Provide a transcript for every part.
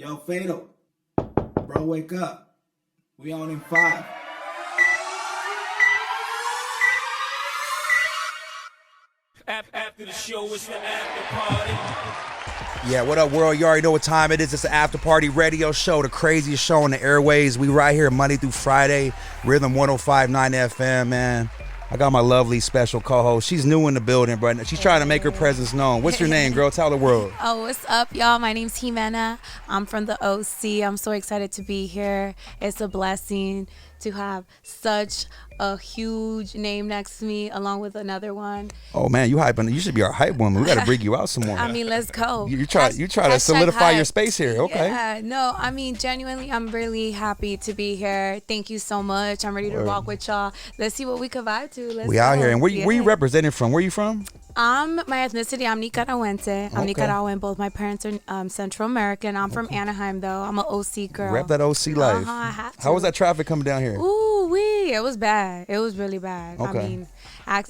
Yo, Fatal, bro, wake up. We on in 5. After the show, it's the after party. Yeah, what up, world? You already know what time it is. It's the After Party Radio Show, the craziest show on the airways. We right here Monday through Friday, Rhythm 105.9 FM, man. I got my lovely special co-host. She's new in the building, but she's trying to make her presence known. What's your name, girl? Tell the world. Oh, what's up, y'all? My name's Jimena. I'm from the OC. I'm so excited to be here. It's a blessing to have such a huge name next to me, along with another one. Oh man, you hyping? You should be our hype woman. We got to bring you out some more. I mean, let's go. You try to solidify your space here. Okay. Yeah, no, I mean, genuinely, I'm really happy to be here. Thank you so much. I'm ready to rock with y'all. Let's see what we can vibe to. Let's we go. out here, and where you representing from? Where you from? My ethnicity, I'm Nicaragüense. I'm Nicaraguan. Both my parents are Central American. I'm from Anaheim, though. I'm an OC girl. Rep that OC life. I have to. How was that traffic coming down here? Ooh, it was bad. It was really bad. Okay. I mean,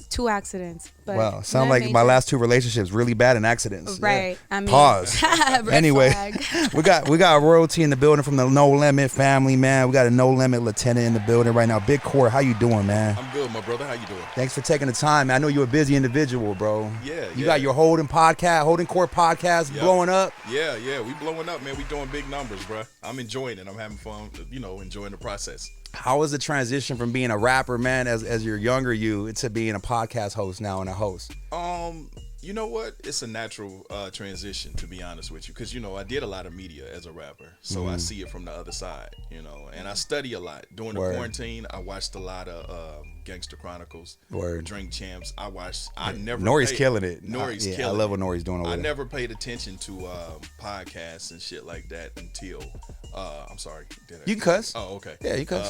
2 accidents. But wow, sound like my last 2 relationships really bad in accidents. Right. Yeah. I mean, pause. Anyway, we got royalty in the building from the No Limit family, man. We got a No Limit lieutenant in the building right now. Big Court, how you doing, man? I'm good, my brother. How you doing? Thanks for taking the time, man. I know you're a busy individual, bro. Yeah. You got your Holding Court podcast blowing up. Yeah. We blowing up, man. We doing big numbers, bro. I'm enjoying it. I'm having fun, enjoying the process. How was the transition from being a rapper, man, as your younger you, to being a podcast host now and a host? You know what? It's a natural transition, to be honest with you, because I did a lot of media as a rapper, so I see it from the other side, and I study a lot. During the quarantine, I watched a lot of Gangster Chronicles, Drink Champs. I never. Nori's killing it. Nori's killing it. I love what Nori's doing over there. I never paid attention to podcasts and shit like that until. I'm sorry. You can cuss. Oh, okay. Yeah, you cuss.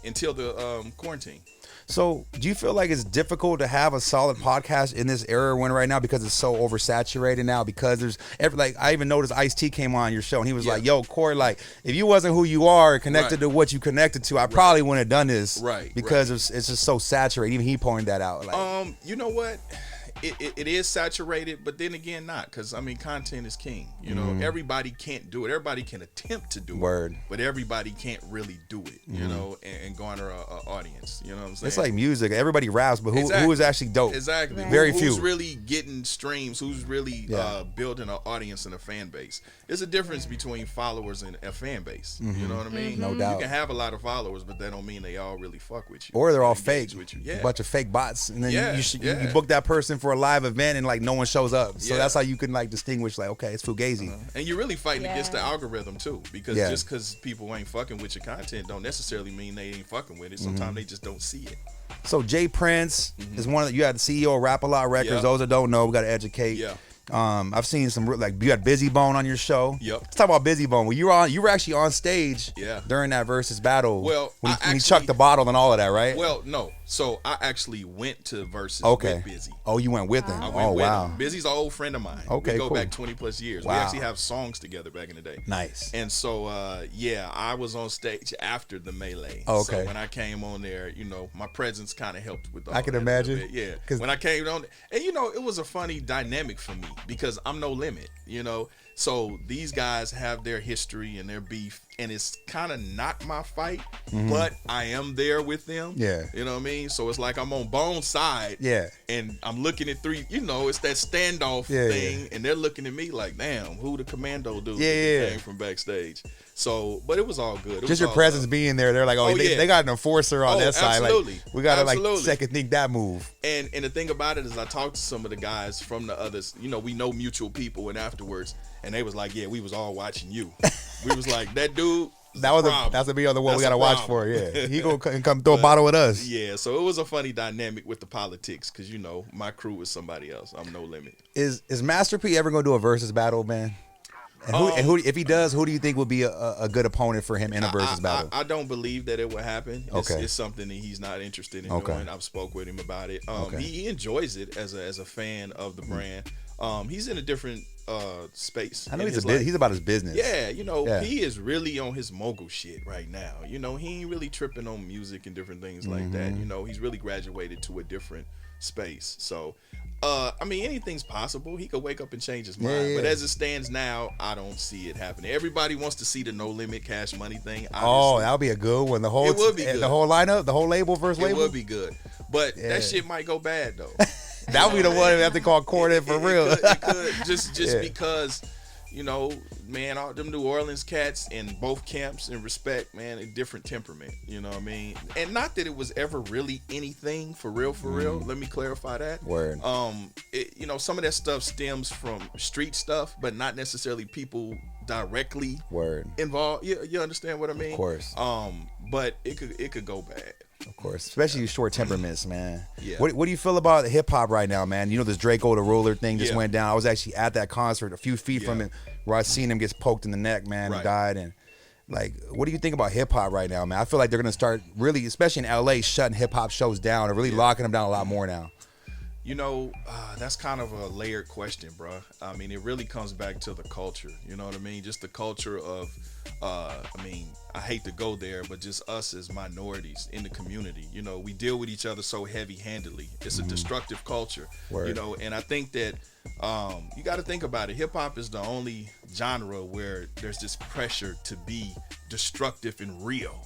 Until the quarantine. So, do you feel like it's difficult to have a solid podcast in this era we're in right now because it's so oversaturated now? Because there's I even noticed Ice-T came on your show and he was like, "Yo, Corey, if you wasn't who you are connected to what you connected to, I probably wouldn't have done this." Right. Because it's just so saturated. Even he pointed that out. You know what? It is saturated, but then again, not, because content is king. Everybody can't do it. Everybody can attempt to do it, but everybody can't really do it. And garner a audience. You know what I'm saying? It's like music. Everybody raps, but who is actually dope? Exactly. Right. Very few. Who's really getting streams? Who's really building an audience and a fan base? There's a difference between followers and a fan base. You know what I mean? No doubt. You can have a lot of followers, but that don't mean they all really fuck with you. Or they're all fake. With you. A bunch of fake bots, and then Yeah. you book that person for a live event and no one shows up. So that's how you can distinguish okay, it's Fugazi. And you're really fighting against the algorithm too, because just because people ain't fucking with your content don't necessarily mean they ain't fucking with it. Sometimes they just don't see it. So Jay Prince is one of you had the CEO of Rap A Lot Records. Yep. Those that don't know, we got to educate. Yeah. I've seen some you had Busy Bone on your show. Yep. Let's talk about Busy Bone. Well, you were actually on stage during that Versus battle. Well, when he chucked the bottle and all of that, right? Well, no. So I actually went to Versus with Busy. Oh, you went with him. I went with wow. him. Busy's an old friend of mine. Okay, we go cool. back 20 plus years. Wow. We actually have songs together back in the day. Nice. And so I was on stage after the melee. Oh, okay. So when I came on there, my presence kind of helped with all I can that imagine. a little bit. Yeah. When I came on, and it was a funny dynamic for me because I'm no limit, So these guys have their history and their beef, and it's kind of not my fight, but I am there with them. Yeah. You know what I mean? So it's like I'm on Bone's side. Yeah. And I'm looking at it's that standoff thing, and they're looking at me like, damn, who the commando dude came from backstage. So, but it was all good. Just your presence being there, they're like, they got an enforcer on that side. Absolutely. We got to second think that move. And the thing about it is I talked to some of the guys from the others, we know mutual people, and afterwards, and they was like, yeah, we was all watching you. We was like, that dude, that's the other one we got to watch for. Yeah. He going to come throw a bottle with us. Yeah. So it was a funny dynamic with the politics because, my crew is somebody else. I'm no limit. Is Master P ever going to do a versus battle, man? And who, if he does, who do you think would be a good opponent for him in a versus battle? I don't believe that it will happen. Okay. It's something that he's not interested in doing. I've spoke with him about it. He enjoys it as a fan of the brand. He's in a different space. I know he's about his business. Yeah, he is really on his mogul shit right now. He ain't really tripping on music and different things like that. He's really graduated to a different space. So I mean, anything's possible. He could wake up and change his mind. But as it stands now, I don't see it happening. Everybody wants to see the No Limit Cash Money thing. Obviously. Oh, that'll be a good one. The whole It would be good. The whole lineup, the whole label versus label. It would be good. But that shit might go bad though. That would be the one we have to call court in for real. It could just because, you know, man, all them New Orleans cats in both camps, in respect, man, a different temperament. You know what I mean? And not that it was ever really anything for real. Let me clarify that. Word. You know, some of that stuff stems from street stuff, but not necessarily people directly involved. You understand what I mean? Of course. But it could go bad. Of course, especially short temperaments, man. Yeah. What do you feel about hip hop right now, man? You know, this Draco the Ruler thing just went down. I was actually at that concert a few feet from it, where I seen him get poked in the neck, man, and died. And like, what do you think about hip hop right now, man? I feel like they're gonna start really, especially in LA, shutting hip hop shows down and really locking them down a lot more now. You know, that's kind of a layered question, bro. I mean, it really comes back to the culture. You know what I mean? Just the culture of, I mean, I hate to go there, but just us as minorities in the community. You know, we deal with each other so heavy-handedly. It's a destructive culture. You know, and I think that you got to think about it. Hip hop is the only genre where there's this pressure to be destructive and real.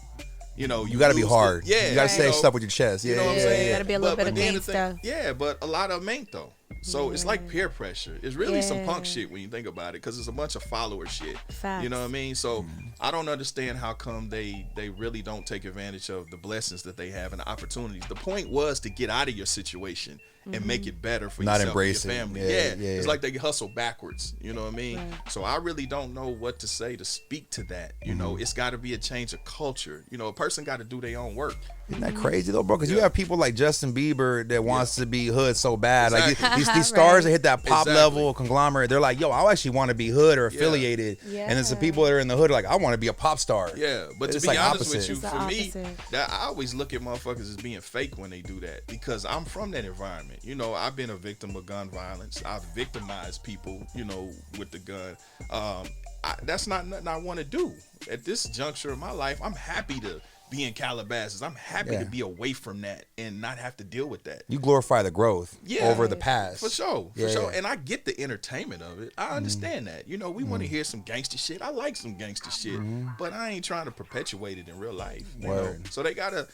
You know, you got to be hard. You got to say stuff with your chest. You know what I'm saying? You got to be a little bit of gangsta. Yeah, but a lot of them ain't though. So it's like peer pressure. It's really some punk shit when you think about it, because it's a bunch of follower shit. Facts. You know what I mean? So I don't understand how come they really don't take advantage of the blessings that they have and the opportunities. The point was to get out of your situation and make it better for yourself and your family. It's like they hustle backwards. You know what I mean? Right. So I really don't know what to say to speak to that. You know, it's got to be a change of culture. You know, a person got to do their own work. Isn't that crazy though, bro? Because you have people like Justin Bieber that wants to be hood so bad. Exactly. Like these stars that hit that pop level conglomerate, they're like, yo, I actually want to be hood or affiliated. And then some people that are in the hood are like, I want to be a pop star. Yeah, but to be honest with you, for me, that I always look at motherfuckers as being fake when they do that, because I'm from that environment. You know, I've been a victim of gun violence. I've victimized people, you know, with the gun. That's not nothing I want to do. At this juncture of my life, I'm happy to be in Calabasas. I'm happy to be away from that and not have to deal with that. You glorify the growth over the past. For sure. And I get the entertainment of it. I understand that. You know, we want to hear some gangster shit. I like some gangster shit, but I ain't trying to perpetuate it in real life. You know? So they gotta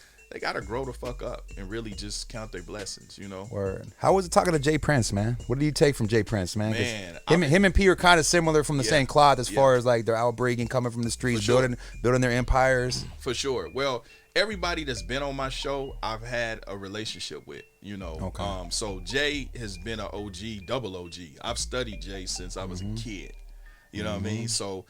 grow the fuck up and really just count their blessings, you know? Word. How was it talking to Jay Prince, man? What did you take from Jay Prince, man? Man, him and P are kind of similar from the same cloth as far as like their outbreaking, coming from the streets, building their empires. For sure. Well, everybody that's been on my show, I've had a relationship with, you know. Okay. So Jay has been an OG, double OG. I've studied Jay since I was a kid. You know what I mean? So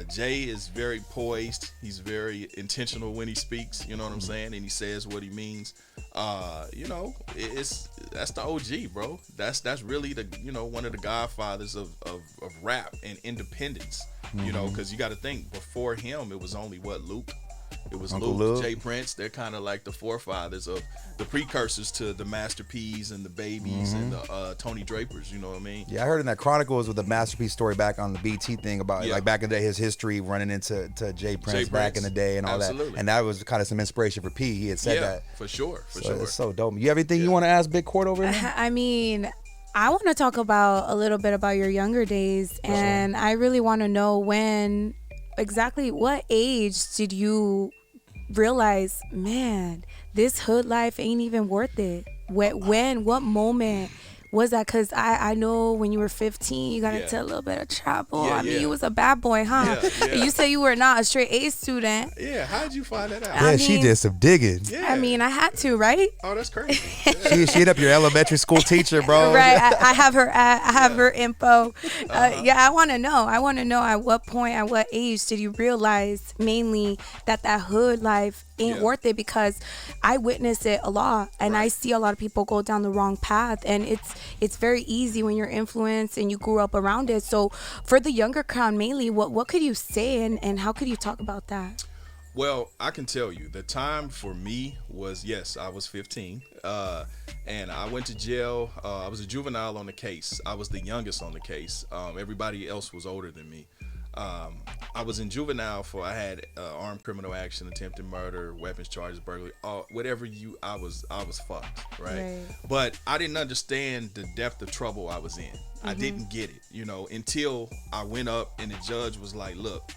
Jay is very poised. He's very intentional when he speaks. You know what I'm saying? And he says what he means. You know, that's the OG, bro. That's really the, you know, one of the godfathers of rap and independence. You know, because you got to think, before him, it was only Luke. It was Luke, Jay Prince. They're kind of like the forefathers of the precursors to the Master P's and the Babies and the Tony Drapers. You know what I mean? Yeah, I heard in that Chronicles with the Master P story back on the BT thing about like back in the day, his history running into Jay Prince back in the day and all that. And that was kind of some inspiration for P. He had said that. For sure. It's so dope. You have anything you want to ask Big Court over here? I mean, I want to talk about a little bit about your younger days, and I really want to know exactly what age did you realize, man, this hood life ain't even worth it? What moment was that? Because I know when you were 15, you got into a little bit of trouble. I mean, you was a bad boy, huh? You say you were not a straight A student. Yeah, how'd you find that out? Yeah, she did some digging. I mean, I had to, right? Oh, that's crazy. She hit up your elementary school teacher, bro. Right, I have her info. I want to know. I want to know at what point, at what age did you realize mainly that hood life ain't worth it? Because I witness it a lot, and I see a lot of people go down the wrong path, and it's very easy when you're influenced and you grew up around it. So for the younger crowd mainly, what could you say and how could you talk about that? Well, I can tell you the time for me was, yes, I was 15 and I went to jail. I was a juvenile on the case. I was the youngest on the case. Everybody else was older than me. I was in juvenile for I had armed criminal action, attempted murder, weapons charges, burglary, whatever I was fucked, right? But I didn't understand the depth of trouble I was in. I didn't get it, until I went up and the judge was like, look,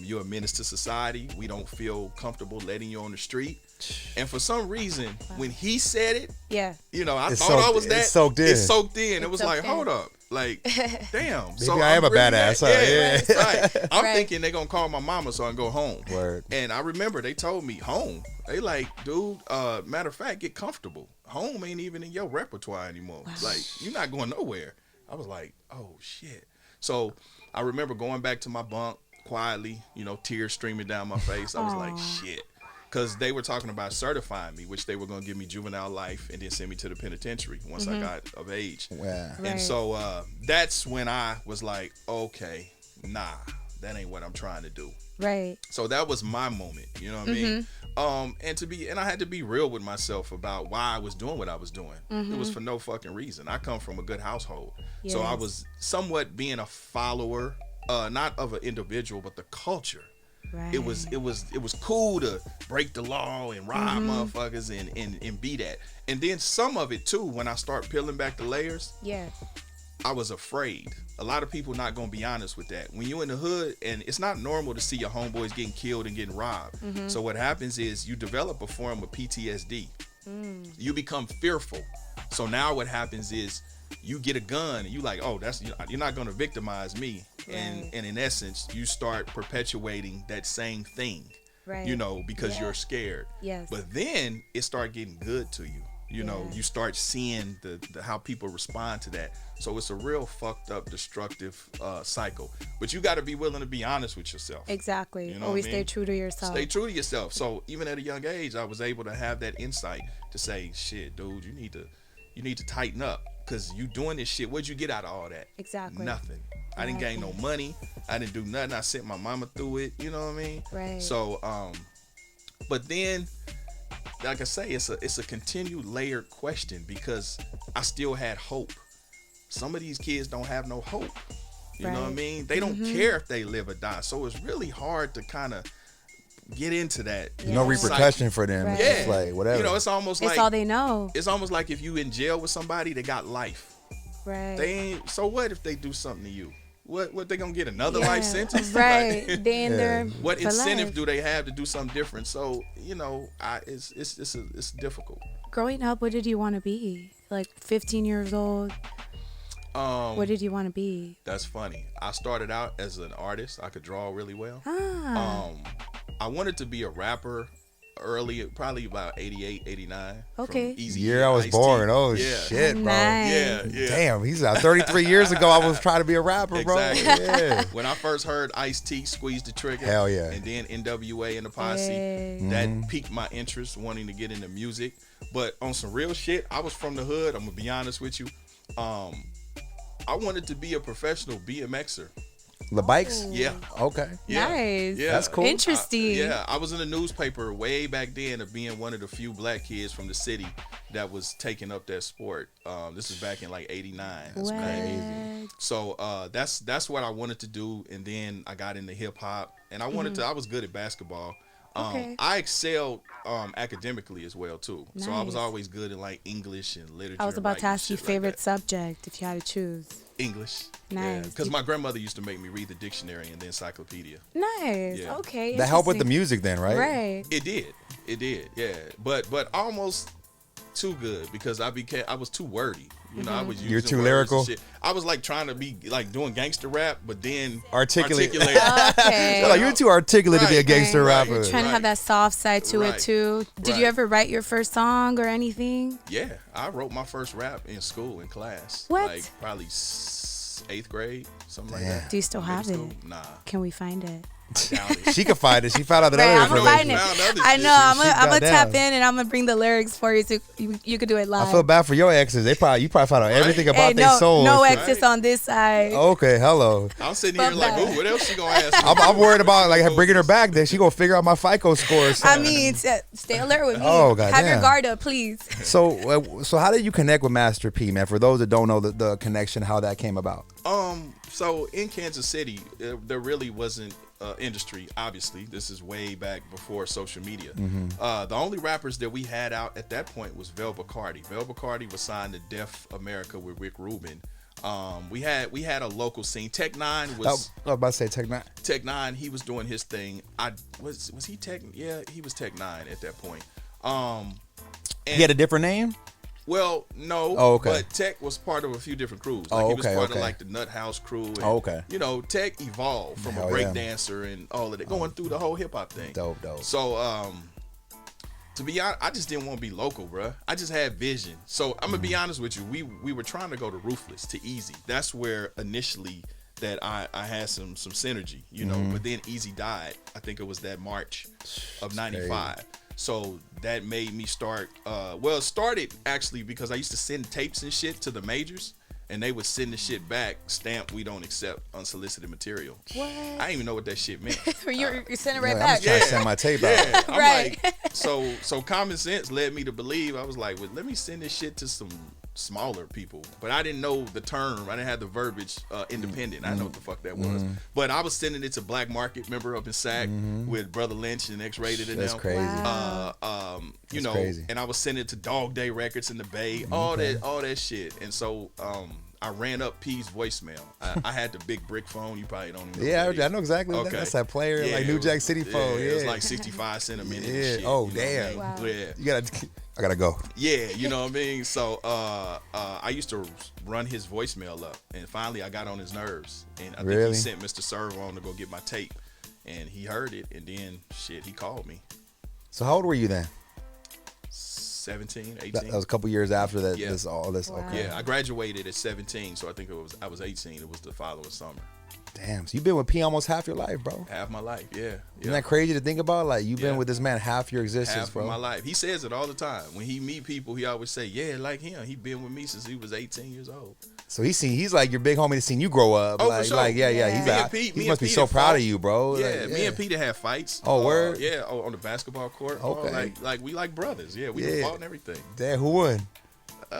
you're a menace to society. We don't feel comfortable letting you on the street. And for some reason, when he said it, I thought I was that. It soaked in. It soaked in. It was like, hold up. Like, damn. Maybe so I am a really badass. Right. I'm thinking they're going to call my mama so I can go home. Word. And I remember they told me, home. They like, dude, matter of fact, get comfortable. Home ain't even in your repertoire anymore. Wow. Like, you're not going nowhere. I was like, oh, shit. So I remember going back to my bunk quietly, tears streaming down my face. I was like, shit. Because they were talking about certifying me, which they were going to give me juvenile life and then send me to the penitentiary once I got of age. Wow. And so that's when I was like, okay, nah, that ain't what I'm trying to do. Right. So that was my moment, you know what I mean? And I had to be real with myself about why I was doing what I was doing. It was for no fucking reason. I come from a good household. Yes. So I was somewhat being a follower, not of an individual, but the culture. Right. It was cool to break the law and rob motherfuckers and be that. And then some of it too, when I start peeling back the layers, I was afraid. A lot of people not gonna be honest with that. When you in the hood, and it's not normal to see your homeboys getting killed and getting robbed. So what happens is you develop a form of PTSD. You become fearful. So now what happens is you get a gun and you like, oh, you're not gonna victimize me. Right. And in essence, you start perpetuating that same thing, right? Because you're scared. Yes. But then it start getting good to you. You start seeing the how people respond to that. So it's a real fucked up, destructive cycle. But you got to be willing to be honest with yourself. Exactly. Always stay true to yourself. Stay true to yourself. So even at a young age, I was able to have that insight to say, shit, dude, you need to tighten up. Because you doing this shit, what'd you get out of all that? Exactly. Nothing. I didn't gain no money. I didn't do nothing. I sent my mama through it. You know what I mean? Right. So, but then, like I say, it's a continued layered question because I still had hope. Some of these kids don't have no hope. You know what I mean? They don't care if they live or die. So it's really hard to kind of get into that. No repercussion for them. Right. It's just like whatever. It's almost like it's all they know. It's almost like if you in jail with somebody, they got life. Right. They ain't. So what if they do something to you? What they gonna get another life sentence? Right. They in there. What incentive do they have to do something different? So it's difficult. Growing up, what did you want to be? Like 15 years old. What did you want to be? That's funny. I started out as an artist. I could draw really well. I wanted to be a rapper early, probably about 88, 89. Okay. Easy year I was born. Oh, shit, bro. Nice. Yeah. Damn, he's 33 years ago. I was trying to be a rapper, bro. Exactly. Yeah. When I first heard Ice-T squeeze the trigger. Hell yeah. And then NWA and the Posse. That piqued my interest, wanting to get into music. But on some real shit, I was from the hood. I'm going to be honest with you. I wanted to be a professional BMXer. The bikes? Yeah. Okay. Yeah. Nice. Yeah. That's cool. Interesting. I was in the newspaper way back then of being one of the few black kids from the city that was taking up that sport. This is back in like 89. That's crazy. So that's what I wanted to do, and then I got into hip hop, and I wanted to. I was good at basketball. I excelled academically as well too. Nice. So I was always good in like English and literature. I was about to ask you favorite subject if you had to choose. English. Nice. Because my grandmother used to make me read the dictionary and the encyclopedia. Nice. Yeah. Okay. That helped with the music then, right? Right. It did. Yeah. But almost too good because I was too wordy. You know, I was using You're too words lyrical. and shit. I was like trying to be like doing gangster rap, but then articulate. Okay. Like, you're too articulate to be a gangster rapper. You're trying to have that soft side to it too. Did you ever write your first song or anything? Yeah, I wrote my first rap in school in class. What? Like probably 8th grade, something like that. Do you still have it? Nah. Can we find it? She could find it. She found out that I'm other gonna find it. I know. I'm gonna tap down. in and I'm gonna bring the lyrics for you so you could do it live. I feel bad for your exes. You probably found out everything about their soul. No exes on this side. Okay, hello. I'm sitting here like, ooh, what else she gonna ask me? I'm worried about like bringing her back. Then she gonna figure out my FICO score. Or something. I mean, stay alert with me. Oh, God Have damn. your guard up, please. So how did you connect with Master P, man? For those that don't know the connection, how that came about. So in Kansas City, there really wasn't industry. Obviously, this is way back before social media. The only rappers that we had out at that point was Vel Bacardi. Vel Bacardi was signed to Def America with Rick Rubin. We had a local scene. Tech Nine was. I was about to say Tech Nine. Tech Nine, he was doing his thing. Was he Tech? Yeah, he was Tech Nine at that point. And, He had a different name. well, no. Oh, okay. But Tech was part of a few different crews. Like he was part of like the Nut House crew. And, okay. You know, Tech evolved from a break dancer and all of that, going through the whole hip hop thing. Dope. So, to be honest, I just didn't want to be local, bruh. I just had vision. So I'm gonna be honest with you. We were trying to go to Ruthless, to Easy. That's where initially that I had some synergy, you know. But then Easy died. I think it was that March of '95. So that made me start. Well, it started actually because I used to send tapes and shit to the majors, and they would send the shit back, stamped, "We don't accept unsolicited material." What? I didn't even know what that shit meant. You're sending it right I'm back. just trying to send my tape out. Yeah, I'm Right. like, so common sense led me to believe. I was like, well, let me send this shit to some smaller people. But I didn't know the term. I didn't have the verbiage independent. I didn't know what the fuck that was. But I was sending it to Black Market, remember, up in Sac with Brother Lynch and X-Rated and That's them. crazy. Wow. You That's know, crazy. and I was sending it to Dog Day Records in the Bay, all that shit. And so I ran up P's voicemail. I had the big brick phone. You probably don't even know. Yeah, what that I is. know exactly. Okay. That's that player, like New it Jack was- City phone. Yeah, it was like 65 cents a minute. Yeah. And shit, Oh, you know what I damn. mean? Wow. Yeah. I gotta go. Yeah, you know what I mean? So I used to run his voicemail up, and finally I got on his nerves. And I think Really? he sent Mr. Servo on to go get my tape, and he heard it, and then shit, he called me. So how old were you then? 17, 18. That was a couple years after that. Yeah. All this. Wow. Okay. Yeah, I graduated at 17, so I think I was 18. It was the following summer. Damn. So you've been with P almost half your life, bro. Half my life, yeah. Isn't that crazy to think about? Like you've been Yeah. with this man half your existence, Half bro. of my life. He says it all the time. When he meet people, he always say, "Yeah, like him. He been with me since he was 18 years old." So he's like your big homie that's seen you grow up. Oh, for like, sure. like yeah. Yeah. He's Me like, and Pete- he me must and be Pete so have proud fought. of you, bro. Yeah, Like, me and Peter had fights. Oh, word? Yeah, on the basketball court. Okay. Like we like brothers. Yeah, we Yeah. fought and everything. Damn, who won? He's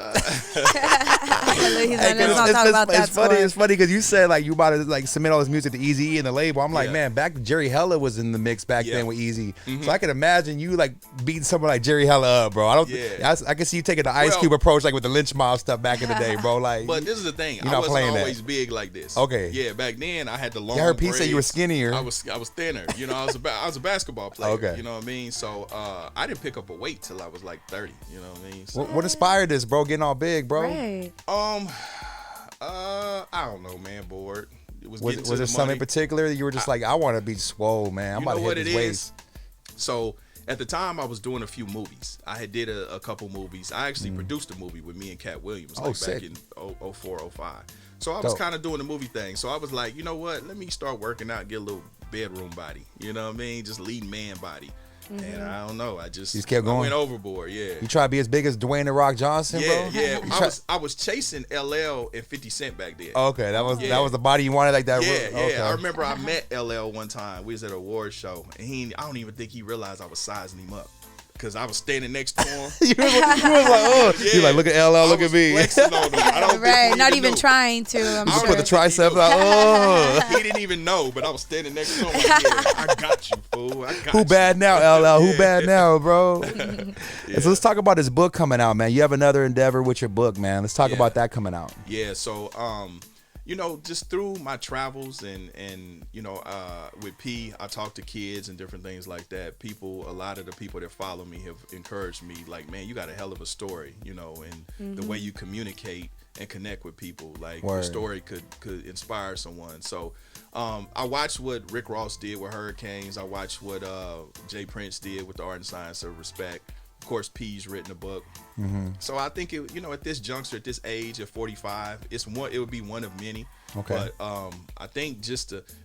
Hey, not talking about that it's funny. score. It's funny because you said like you about to like submit all this music to Eazy and the label. I'm like, Yeah. man, back Jerry Hella was in the mix back Yeah. then with Eazy. So I can imagine you like beating someone like Jerry Hella up, bro. I don't. Yeah. I can see you taking the Ice Well- Cube approach like with the Lynch Mob stuff back in the day, bro. Like, But this is the thing. You're I not wasn't playing that. always big like this. Okay. Yeah, back then I had the long. I heard Pete say you were braids. skinnier. I was thinner. You know, I was a basketball player. Okay. You know what I mean? So I didn't pick up a weight till I was like 30. You know what I mean? So, what inspired this, bro? Getting all big, bro. Right. I don't know, man. Bored. It was Was getting to there the something money. in particular that you were just like, I want to be swole, man. I'm You about know to what hit it this weight. is? So at the time, I was doing a few movies. I had did a couple movies. I actually produced a movie with me and Cat Williams, Oh, like sick. back in 04, 05. So I was Dope. kind of doing the movie thing. So I was like, you know what? Let me start working out, get a little bedroom body. You know what I mean? Just leading man body. And I don't know. I just kept going? I went overboard. Yeah. You try to be as big as Dwayne the Rock Johnson, Yeah, bro. yeah. You I was chasing LL and 50 Cent back then. Okay, that was Yeah. the body you wanted, like that. Yeah, yeah. Okay. I remember I met LL one time. We was at an award show, and I don't even think he realized I was sizing him up, because I was standing next to him. you was like, oh, Yeah. you like, look at LL, I look was at me. flexing on him. I don't think Right. he Not even knew. trying to. I'm Just sure. put the tricep like, oh. He didn't even know, but I was standing next to him. Like, yeah, I got you, fool. I got Who you. bad now, LL? Who Yeah. bad now, bro? And so let's talk about this book coming out, man. You have another endeavor with your book, man. Let's talk Yeah. about that coming out. Yeah, so you know, just through my travels and you know, with P, I talk to kids and different things like that. People, a lot of the people that follow me have encouraged me, like, man, you got a hell of a story, you know, and the way you communicate and connect with people, like your Word. story could inspire someone. So I watched what Rick Ross did with Hurricanes. I watched what Jay Prince did with the Art and Science of Respect. Of course, P's written a book. So I think it, you know, at this juncture, at this age, at 45, it would be one of many. Okay. But I think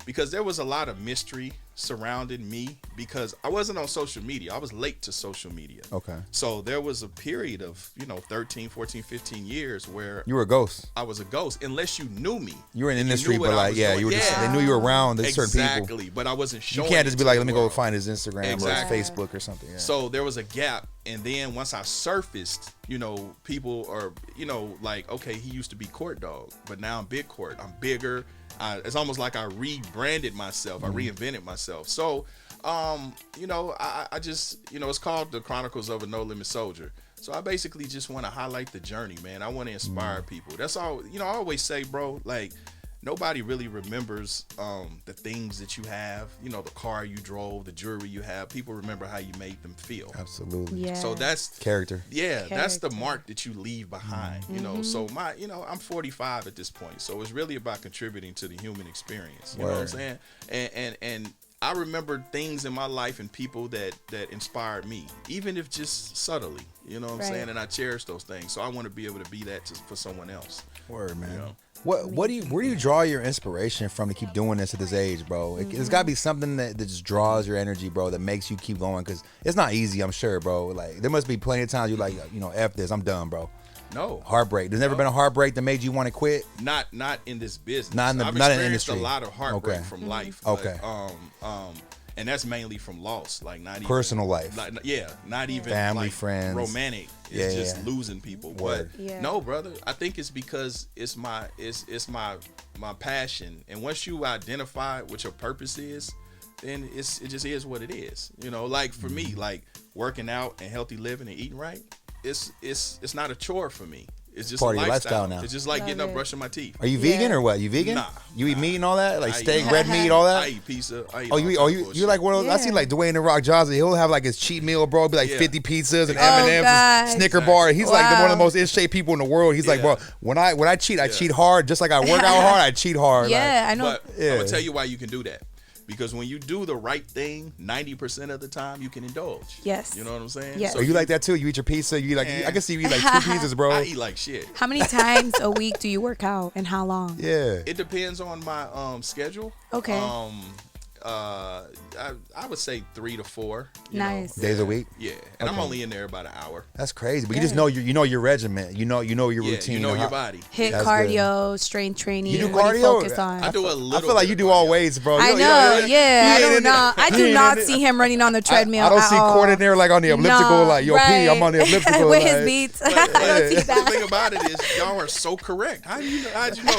because there was a lot of mystery surrounding me, because I wasn't on social media. I was late to social media. Okay. So there was a period of, you know, 13, 14, 15 years where You were a ghost. I was a ghost, unless you knew me. You were in the and industry, knew what but I like, was yeah, doing. you were just, Yeah. they knew you were around. There's certain people. Exactly, but I wasn't You showing. can't just it be to like, the let me go world. find his Instagram Exactly. or his Facebook or something. Yeah. So there was a gap, and then once I surfaced, you know, people are, you know, like, okay, he used to be Court Dog, but now I'm Big Court. I'm bigger, it's almost like I rebranded myself. I reinvented myself. So, I just, it's called The Chronicles of a No Limit Soldier. So I basically just want to highlight the journey, man. I want to inspire people. That's all. I always say, bro, like, nobody really remembers the things that you have, the car you drove, the jewelry you have. People remember how you made them feel. Absolutely. Yeah. So that's Character. Yeah, that's the mark that you leave behind. So I'm 45 at this point. So it's really about contributing to the human experience. You know what I'm saying? And I remember things in my life and people that inspired me, even if just subtly. You know what I'm saying? And I cherish those things. So I want to be able to be that for someone else. Word, man. You know? Where do you draw your inspiration from to keep doing this at this age, bro? It's got to be something that just draws your energy, bro, that makes you keep going, because it's not easy, I'm sure, bro. Like, there must be plenty of times you like, F this, I'm done, bro. No. Heartbreak. There's never been a heartbreak that made you want to quit? Not in this business. Not in the industry. I've experienced a lot of heartbreak from life. But, Okay. and that's mainly from loss, like not even Personal life. Not even family, like friends, romantic. It's just losing people. Word. But no, brother, I think it's because it's my passion, and once you identify what your purpose is, then it just is what it is. Like for me, like working out and healthy living and eating right, it's not a chore for me. It's just part a of your lifestyle lifestyle now. It's just like getting up, brushing my teeth. Are you vegan or what? You vegan? Nah. You eat meat and all that? Like I steak, eat- red meat, all that? I eat pizza. I eat You're like one of those. I see like Dwayne The Rock Johnson. He'll have like his cheat meal, bro. It'll be like 50 pizzas and M&Ms, gosh. and Snicker bar. He's like one of the most in shape people in the world. He's like, bro, when I cheat, I cheat hard. Just like I work out hard, I cheat hard. Yeah, I know. But I'm gonna tell you why you can do that. Because when you do the right thing, 90% of the time you can indulge. Yes. You know what I'm saying? Yes. So Are you like that too? You eat your pizza? You like? I can see you eat like 2 pizzas, bro. I eat like shit. How many times a week do you work out, and how long? Yeah. It depends on my schedule. Okay. I would say 3 to 4. Nice. Days a week? Yeah, and I'm only in there about an hour. That's crazy. But you just know your regiment. You know your routine. You know your body. Hit That's cardio, strength training. You do what do you cardio? focus on? I do a little. I feel like bit you of do all cardio. weights, bro. I You know, ain't in it. I do not see him running on the treadmill. I don't at see all. Court in there like on the elliptical, like, yo, P, I'm on the elliptical. with like, his beats. I don't see The that. thing about it is, y'all are so correct. How'd you know?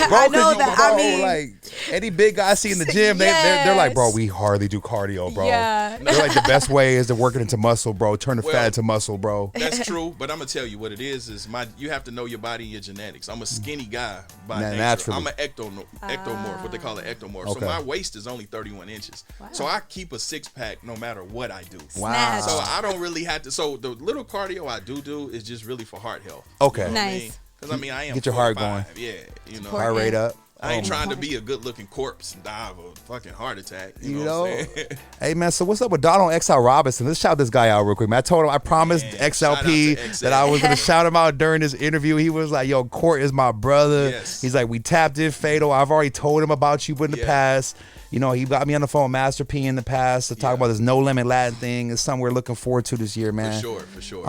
Bro, I know that. Bro, I mean, like any big guy I see in the gym, they're like, bro, we hardly do cardio, bro. Yeah. They're like, the best way is to work it into muscle, bro. Turn the Well, fat into muscle, bro. That's true, but I'm gonna tell you what it is you have to know your body and your genetics. I'm a skinny guy by nature. Naturally. I'm an ectomorph, what they call an ectomorph. Okay. So my waist is only 31 inches. Wow. So I keep a 6-pack no matter what I do. Wow. So I don't really have to. So the little cardio I do is just really for heart health. Okay. You know what I mean? Nice. Because I am Get your heart 45. Yeah, Support. Heart rate up. I ain't Oh, trying to be a good-looking corpse and die of a fucking heart attack. You You know know? what I'm saying? Hey, man, so what's up with Donald XL Robinson? Let's shout this guy out real quick, man. I told him, I promised Man, XLP shout out to XL. that I was going to shout him out during this interview. He was like, yo, Court is my brother. Yes. He's like, we tapped in Fatal. I've already told him about you in the past. He got me on the phone with Master P in the past to talk about this No Limit Latin thing. It's something we're looking forward to this year, man. For sure.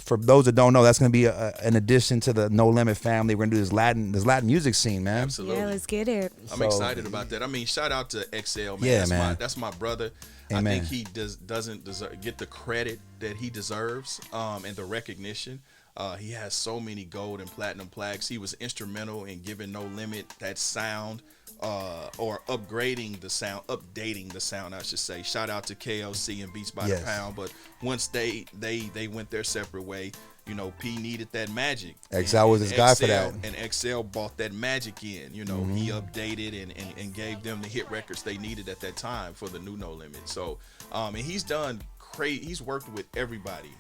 For those that don't know, that's going to be an addition to the No Limit family. We're going to do this Latin music scene, man. Absolutely. Yeah, let's get it. I'm excited about that. I mean, shout out to XL, man. Yeah, man. That's my brother. Amen. I think he doesn't get the credit that he deserves and the recognition. He has so many gold and platinum plaques. He was instrumental in giving No Limit that sound, or updating the sound, I should say. Shout out to KLC and Beats by the Pound. But once they went their separate way, P needed that magic. XL was his guy for that. And XL bought that magic in. He updated and gave them the hit records they needed at that time for the new No Limit. So, and he's done he's worked with everybody.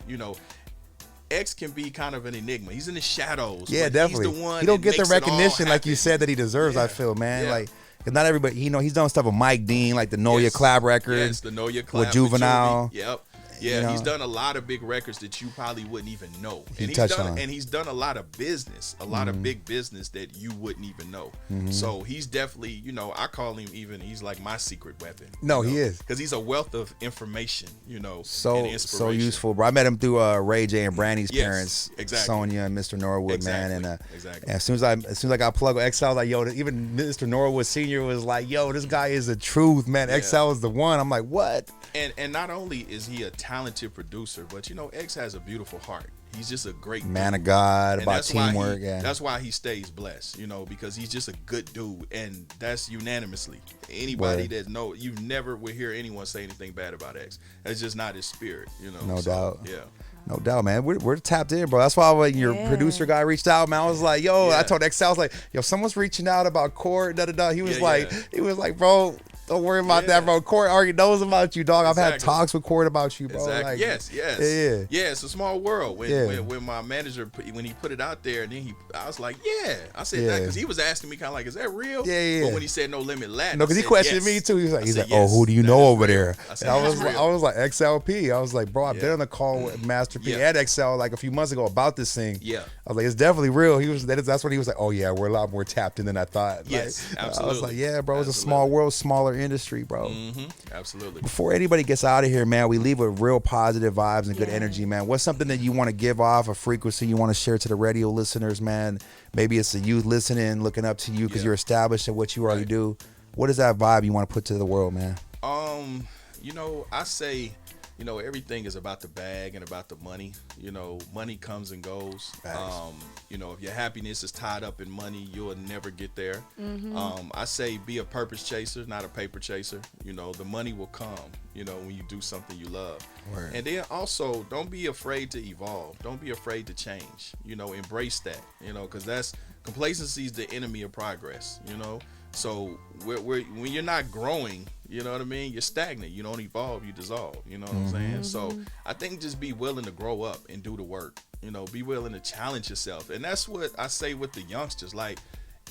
X can be kind of an enigma. He's in the shadows. Yeah, but definitely. He's the one he don't that get the makes it all recognition like you happen. said that he deserves. I feel, man. Yeah. Like, 'cause not everybody. He's done stuff with Mike Dean, like the Know Your Collab record. Yes, the Know Your Collab with Juvenile. Yep. Yeah, he's done a lot of big records that you probably wouldn't even know. He's done a lot of business, a lot of big business that you wouldn't even know. So he's definitely, I call him he's like my secret weapon. No, he is. Because he's a wealth of information, and So inspiration. useful, bro. I met him through Ray J and Brandy's parents, exactly. Sonia and Mr. Norwood, man. And Exactly. as soon as I got plugged with XL, I was like, yo, even Mr. Norwood Senior was like, yo, this guy is the truth, man. Yeah. XL is the one. I'm like, what? And not only is he a talented producer, but X has a beautiful heart. He's just a great man dude. of God, And about that's why teamwork. That's why he stays blessed, because he's just a good dude, and that's unanimously. Anybody that you never would hear anyone say anything bad about X. That's just not his spirit, No doubt. Yeah. No doubt, man. We're tapped in, bro. That's why when your producer guy reached out, man, I was like, yo, I told Excel, I was like, yo, someone's reaching out about Court, da-da-da. He was like, bro, don't worry about that, bro. Court already knows about you, dog. I've had talks with Court about you, bro. Exactly. Like, yes. Yeah, it's a small world. When my manager, when he put it out there, and then I was like, I said that because he was asking me kind of like, is that real? Yeah. But when he said No Limit Latin, no, because he questioned me too. He was like, yes, oh, who do you know over real. there? I said, I was like, XLP. I was like, bro, I've been on the call with Master P and XL like a few months ago about this thing. Yeah. I was like, it's definitely real. That's when he was like, oh yeah, we're a lot more tapped in than I thought. Yes, like, absolutely. I was like, yeah, bro, it's a small world, smaller industry, bro. Absolutely. Before anybody gets out of here, man, we leave with real positive vibes and good energy, man. What's something that you want to give off, a frequency you want to share to the radio listeners, man? Maybe it's the youth listening, looking up to you because you're established at what you already do. What is that vibe you want to put to the world, man? I say, everything is about the bag and about the money. Money comes and goes. If your happiness is tied up in money, you'll never get there. I say be a purpose chaser, not a paper chaser. The money will come, when you do something you love. Word. And then also, don't be afraid to evolve. Don't be afraid to change. Embrace that, because complacency is the enemy of progress, So when you're not growing, you know what I mean? You're stagnant. You don't evolve, you dissolve. You know what I'm saying? So I think just be willing to grow up and do the work. Be willing to challenge yourself. And that's what I say with the youngsters. Like,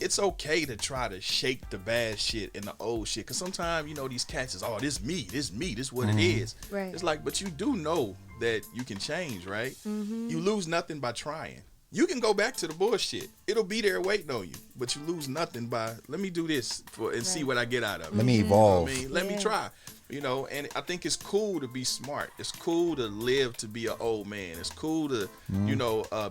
it's okay to try to shake the bad shit and the old shit. Because sometimes, these cats is, this what it is. Right. It's like, but you do know that you can change, right? You lose nothing by trying. You can go back to the bullshit. It'll be there waiting on you. But you lose nothing by, let me do this and see what I get out of it. Let me evolve. Let me try. And I think it's cool to be smart. It's cool to live to be an old man. It's cool to,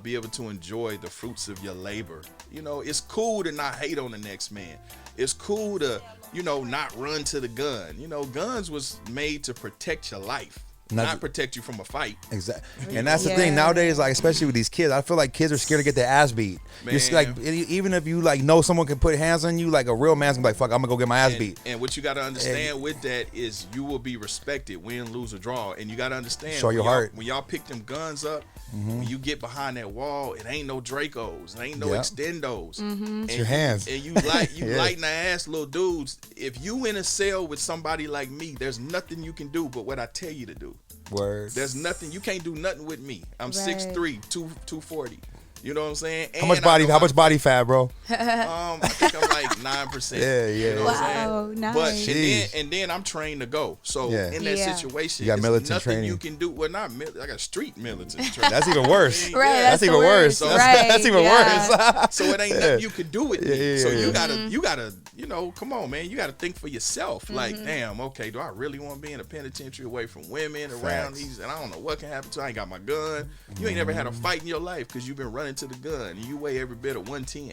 be able to enjoy the fruits of your labor. It's cool to not hate on the next man. It's cool to, not run to the gun. Guns was made to protect your life. Not protect you from a fight. Exactly. And that's the thing nowadays, like, especially with these kids, I feel like kids are scared to get their ass beat. You're like, even if you know someone can put hands on you, like a real man's gonna be like, fuck, I'm gonna go get my ass beat. And what you gotta understand with that is you will be respected, win, lose, or draw. And you gotta understand, show your heart. When y'all pick them guns up, when you get behind that wall, it ain't no Dracos, it ain't no Extendos. It's your hands. And you lighting the ass, little dudes. If you in a cell with somebody like me, there's nothing you can do but what I tell you to do. Word. There's nothing. You can't do nothing with me. I'm 6'3", 240. You know what I'm saying? How much body fat, bro? I think I'm like 9%. Yeah. You know what I'm saying? Nice. But and then I'm trained to go. So in that situation, you got militant nothing training. you can do. Well, not I got street militant training. That's even worse. Right. That's even worse. That's even worse. So it ain't nothing you can do with me. So you gotta, come on, man. You gotta think for yourself. Like, damn, okay, do I really want to be in a penitentiary away from women around these? And I don't know what can happen to. I ain't got my gun. You ain't never had a fight in your life because you've been running to the gun and you weigh every bit of 110.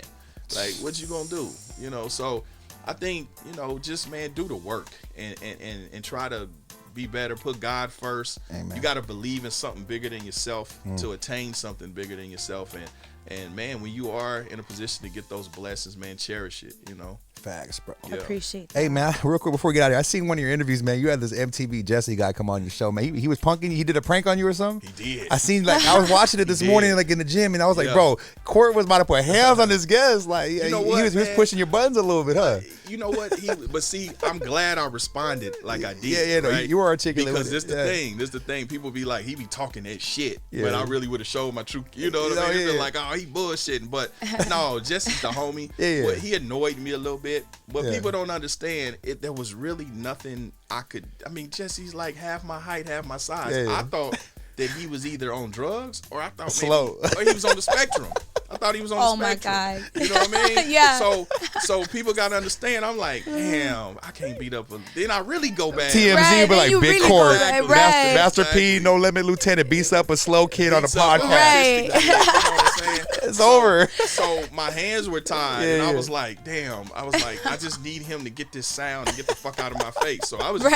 Like, what you gonna do? So I think, just, man, do the work and try to be better. Put God first. Amen. You got to believe in something bigger than yourself to attain something bigger than yourself. And man, when you are in a position to get those blessings, man, cherish it. Facts, bro. I appreciate that. Hey, man, real quick before we get out of here, I seen one of your interviews, man. You had this MTV Jesse guy come on your show, man. He was punking you. He did a prank on you or something? He did. I seen, like, I was watching it this morning, like, in the gym, and I was like, bro, Court was about to put hands on this guest. Like, he was pushing your buttons a little bit, huh? You know what? But see, I'm glad I responded like I did. Yeah, no, right? you were articulate. Because this the thing. People be like, he be talking that shit. But I really would have showed my true, you know what I mean? They be like, oh, he bullshitting. But no, Jesse's the homie. Well, he annoyed me a little bit. But people don't understand, there was really nothing I could. I mean, Jesse's like half my height, half my size. I thought that he was either on drugs or I thought or he was on the spectrum. I thought he was on the spectrum. Oh my God. You know what I mean? Yeah. So people gotta understand. I'm like, damn, I can't beat up. Then I really go back. TMZ, but like big really Court, Master P, No Limit Lieutenant beats up a slow kid on a podcast. Right. You know what I'm saying? It's over. So my hands were tied, and I was like, damn. I was like, I just need him to get this sound and get the fuck out of my face. So I was just